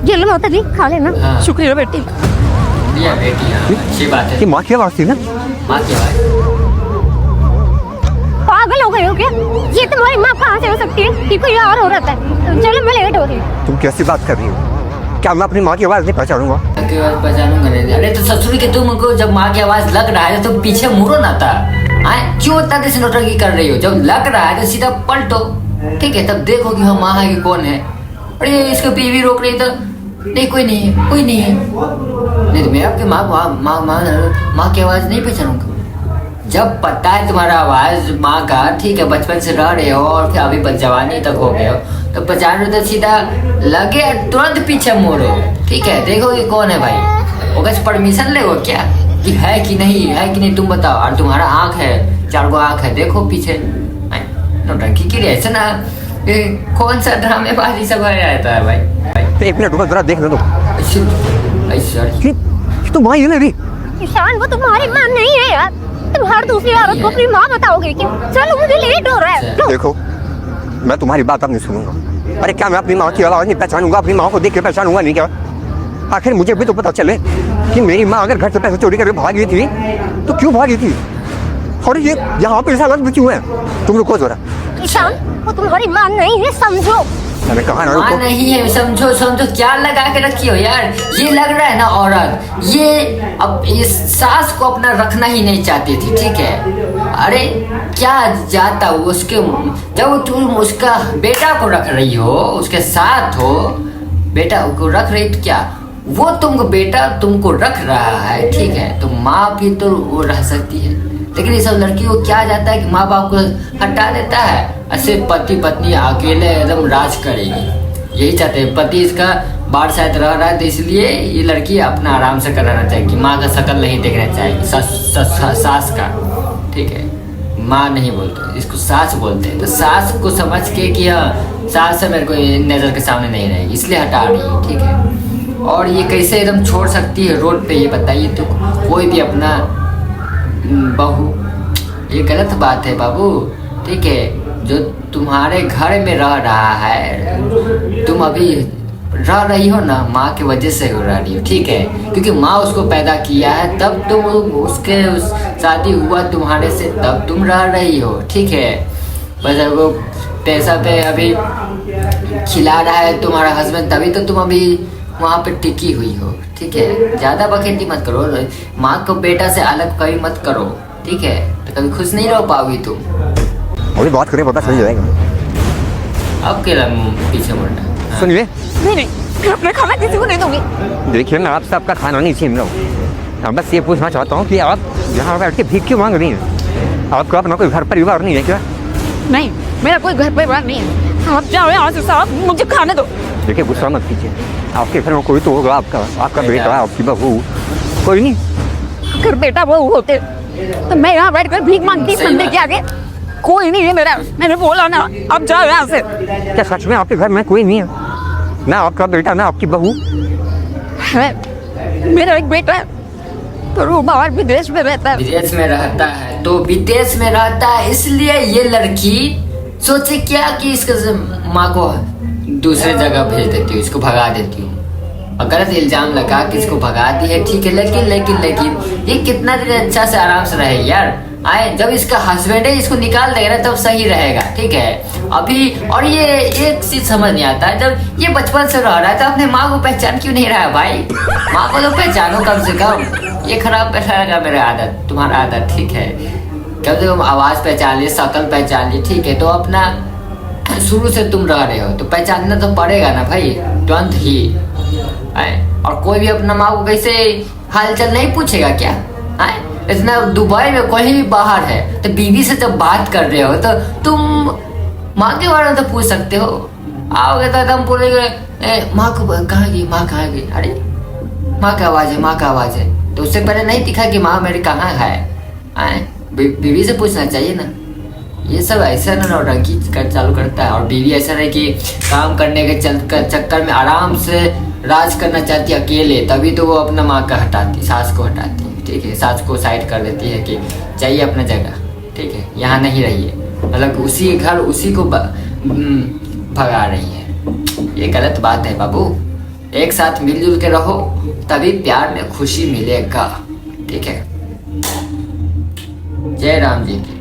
ये लो माता जी खा लेना। हाँ। शुक्रिया बेटी। ये बेटी अच्छी बात है। कि माँ की आवाज थी ना? माँ की आवाज। पागल हो गए हो क्या? ये तुम्हारी माँ कहाँ से हो सकती है? कि कोई और औरत है। चलो मैं लेट हो रही हूँ। तुम कैसी बात कर रही हो? क्या मैं अपनी माँ की आवाज नहीं पहचानूंगा? की आवाज पहचानूंगा नहीं। अरे तो ससुर के तुमको जब माँ की आवाज लग रहा है तो पीछे मुड़ो ना था। आए क्यों इतना देर से नौटंकी कर रही हो? जब लग रहा है तो सीधा पलटो, ठीक है? तब देखो कि हाँ माँ है कि कौन है। अरे इसको बीवी रोक रही तो नहीं, कोई नहीं है, कोई नहीं है। नहीं तो मैं आपकी माँ की आवाज नहीं पहचानूंगा। जब पता है तुम्हारा आवाज माँ का, ठीक है, बचपन से रह रहे हो और फिर अभी जवानी तक हो गए हो, तो पहचान रहे तो सीधा लगे तुरंत पीछे मोड़ो, ठीक है? देखो ये कौन है भाई। वो कैसे परमिशन ले वो क्या कि है कि नहीं तुम बताओ। और तुम्हारा आँख है, 4 गो आँख है, देखो पीछे। नौटंकी की ऐसे ना कौन सा ड्रामेबाजी सब रहता है भाई। एक मिनट रुको, जरा देखने दो। तो माँ ये नहीं। ईशान वो तुम्हारी माँ नहीं है यार। तुम हर दूसरी औरत को अपनी माँ बताओगे क्या? चलो मुझे लेट हो रहा है। देखो मैं तुम्हारी बात अब नहीं सुनूंगा। अरे क्या मैं अपनी माँ की आवाज नहीं पहचानूंगा? अपनी माँ को देख के पहचानूंगा नहीं क्या? आखिर मुझे भी तो पता चले कि मेरी माँ अगर घर से पैसे चोरी करके भागी थी तो क्यों भागी थी, और ये यहाँ पे हालत में क्यों है? तुम रुको जरा। ईशान वो तुम्हारी माँ नहीं है, समझो। मैंने कहा ना माँ रुको। नहीं है, समझो क्या लगा के रखी हो यार? ये लग रहा है ना औरत ये अब इस सास को अपना रखना ही नहीं चाहती थी, ठीक है? अरे क्या जाता उसके, जब तुम उसका बेटा को रख रही हो, उसके साथ हो, बेटा को रख रही तो क्या वो बेटा तुमको रख रहा है, ठीक है? तो माँ भी तो वो रह सकती है। लेकिन ये सब लड़की को क्या जाता है कि माँ बाप को हटा देता है, ऐसे पति पत्नी अकेले एकदम राज करेगी। यही चाहते हैं, पति इसका बाहर शायद रह रहा है तो इसलिए ये लड़की अपना आराम से कराना चाहेगी, माँ का शक्ल नहीं देखना चाहेगी, सास का, ठीक है? माँ नहीं बोलते, इसको सास बोलते हैं। तो सास को समझ के कि हाँ सास से मेरे को नज़र के सामने नहीं रहेगी, इसलिए हटा रही है, ठीक है? और ये कैसे एकदम छोड़ सकती है रोड पे, ये बताइए? तो कोई भी अपना बहू, ये गलत बात है बाबू, ठीक है? जो तुम्हारे घर में रह रहा है, तुम अभी रह रही हो ना माँ की वजह से हो रही हो, ठीक है? क्योंकि माँ उसको पैदा किया है, तब तुम उसके शादी हुआ तुम्हारे से, तब तुम रह रही हो, ठीक है? बस वो पैसा पे अभी खिला रहा है तुम्हारा हस्बैंड, तभी तो तुम अभी वहाँ पे टिकी हुई हो, ठीक है? ज़्यादा बखेती मत करो, माँ को बेटा से अलग कभी मत करो, ठीक है? तो कभी खुश नहीं रह पाओगी तुम। अभी बात करें पता चल जाएगा। अब क्या पीछे मुड़ना? सुनिए, नहीं मैं अपना खाना किसी को नहीं दूंगी। देखिए मैं आपसे आपका खाना नहीं छीन रहा हूँ। मैं बस ये पूछना चाहता हूँ कि आप यहाँ बैठ के भीख क्यों मांग रही हैं? आपका अपना कोई घर परिवार नहीं है क्या? नहीं मेरा कोई घर परिवार नहीं है। आप जाओ यहाँ से साहब, मुझे खाने दो। देखिए गुस्सा मत कीजिए, आपके घर में कोई तो होगा, आपका बेटा, आपकी बहू, कोई नहीं? अगर बेटा बहू होते तो मैं यहाँ बैठ कर भीख मांगती संडे के आगे। कोई नहीं है मेरा, मैंने बोला ना। आप जाओ यहाँ से। क्या सच में आपके घर में कोई नहीं है? ना आपका बेटा ना आपकी बहू? है, मेरा एक बेटा है पर वो बाहर विदेश में रहता है। विदेश में रहता है तो विदेश में रहता है, इसलिए ये लड़की सोचे क्या कि इसके माँ को दूसरे जगह भेज देती हूँ, इसको भगा देती हूँ, और गलत इल्जाम लगा कि इसको भगाती है, ठीक है? लेकिन ये कितना दिन अच्छा से आराम से रहे यार। आए जब इसका हस्बैंड है इसको निकाल देगा तब सही रहेगा, ठीक है? अभी और ये एक चीज समझ नहीं आता है, जब ये बचपन से रह रहा है तो अपने माँ को पहचान क्यों नहीं रहा है भाई? माँ को तो पहचानो कम से कम। ये खराब बैठा मेरा आदत, तुम्हारा आदत, ठीक है? जब तुम आवाज पहचान ली, शक्ल पहचान ली, ठीक है? तो अपना शुरू से तुम रह रहे हो तो पहचानना तो पड़ेगा ना भाई, तुरंत ही। और कोई भी अपना माँ को कैसे हालचाल नहीं पूछेगा क्या? इतना दुबई में कहीं भी बाहर है तो बीवी से जब बात कर रहे हो तो तुम माँ के बारे में तो पूछ सकते हो। आओगे तो एकदम बोलेगे माँ को कहाँ गई, माँ कहाँ गई? अरे माँ का आवाज है, माँ का आवाज है, तो उससे पहले नहीं दिखा कि माँ मेरी कहाँ है? बीवी से पूछना चाहिए ना। ये सब ऐसा ना नौटंकी चालू करता है, और बीवी ऐसा नहीं कि काम करने के चक्कर में आराम से राज करना चाहती है अकेले, तभी तो वो अपना माँ का हटाती, सास को हटाती है, ठीक है? सास को साइड कर देती है कि चाहिए अपना जगह, ठीक है? यहाँ नहीं रहिए, मतलब उसी घर उसी को भगा रही है। ये गलत बात है बाबू, एक साथ मिलजुल के रहो, तभी प्यार में खुशी मिलेगा। ठीक है, जय राम जी की।